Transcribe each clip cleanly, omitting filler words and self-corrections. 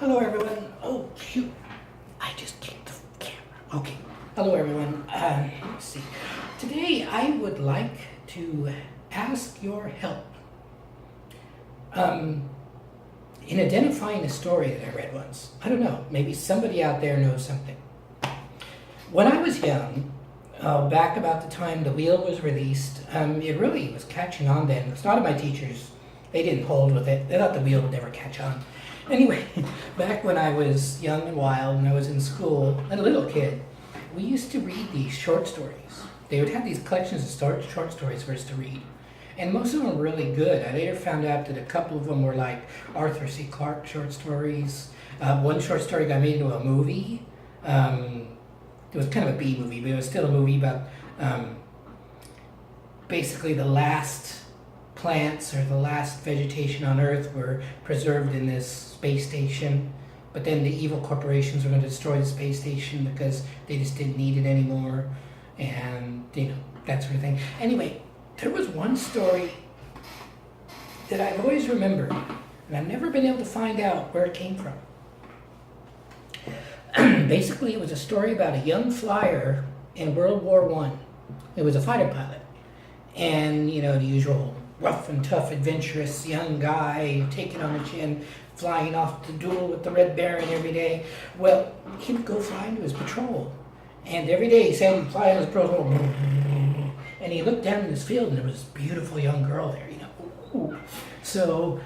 Hello everyone. Oh shoot, I just kicked the camera. Okay. Hello everyone. Let's see. Today I would like to ask your help in identifying a story that I read once. I don't know, maybe somebody out there knows something. When I was young, back about the time The Wheel was released, it really was catching on then. A lot of my teachers, they didn't hold with it. They thought The Wheel would never catch on. Anyway, back when I was young and wild and I was in school, and a little kid, we used to read these short stories. They would have these collections of short stories for us to read. And most of them were really good. I later found out that a couple of them were like Arthur C. Clarke short stories. One short story got made into a movie. It was kind of a B movie, but it was still a movie about basically the last plants or the last vegetation on Earth were preserved in this space station, but then the evil corporations were going to destroy the space station because they just didn't need it anymore, and that sort of thing. Anyway, there was one story that I've always remembered, and I've never been able to find out where it came from. Basically, it was a story about a young flyer in World War I. It was a fighter pilot, and the usual rough and tough, adventurous young guy taking on the chin, flying off to duel with the Red Baron every day. Well, he would go fly into his patrol, and every day he said he'd fly in his patrol, and he looked down in his field, and there was this beautiful young girl there, Ooh. So,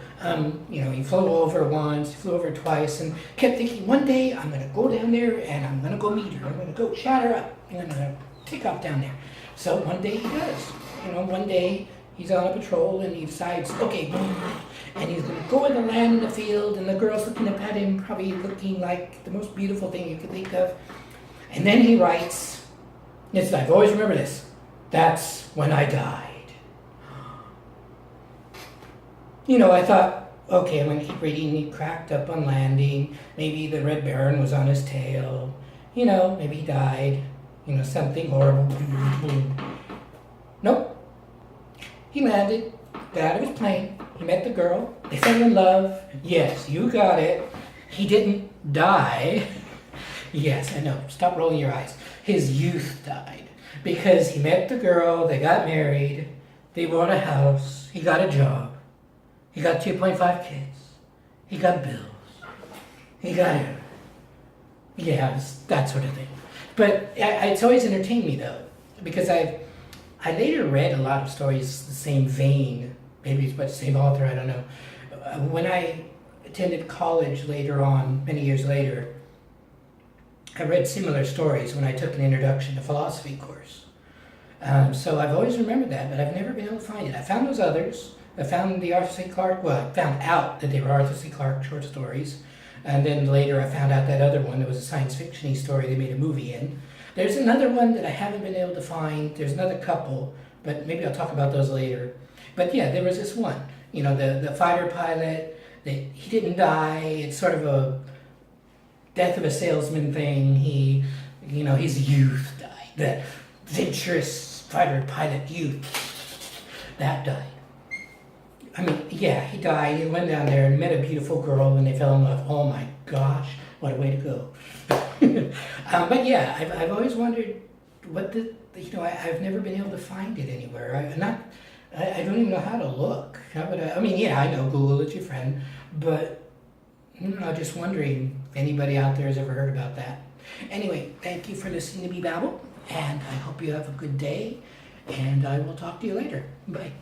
he flew over once, he flew over twice, and kept thinking, one day I'm going to go down there, and I'm going to go meet her. I'm going to go chat her up. I'm going to take off down there. So one day he does. One day he's on a patrol and he decides, okay, and he's going to go and land in the field, and the girl's looking up at him, probably looking like the most beautiful thing you could think of. And then he writes, I've always remembered this, that's when I died. I thought, okay, I'm going to keep reading. He cracked up on landing. Maybe the Red Baron was on his tail. Maybe he died. Something horrible. Nope. He landed, got out of his plane, he met the girl, they fell in love. Yes, you got it. He didn't die. Yes, I know. Stop rolling your eyes. His youth died. Because he met the girl, they got married, they bought a house, he got a job, he got 2.5 kids, he got bills, he got it. Yeah, that sort of thing. But it's always entertained me, though, because I later read a lot of stories the same vein, maybe it's about the same author, I don't know. When I attended college later on, many years later, I read similar stories when I took an introduction to philosophy course. So I've always remembered that, but I've never been able to find it. I found those others. I found the Arthur C. Clarke, I found out that they were Arthur C. Clarke short stories. And then later I found out that other one, that was a science fiction-y story they made a movie in. There's another one that I haven't been able to find. There's another couple, but maybe I'll talk about those later. But yeah, there was this one, the fighter pilot, he didn't die. It's sort of a death of a salesman thing. His youth died. The adventurous fighter pilot youth, that died. He died. He went down there and met a beautiful girl, and they fell in love. Oh my gosh, what a way to go. But yeah, I've always wondered what I've never been able to find it anywhere. I don't even know how to look. How would I know Google, it's your friend, but I'm just wondering if anybody out there has ever heard about that. Anyway, thank you for listening to me babble, and I hope you have a good day, and I will talk to you later. Bye.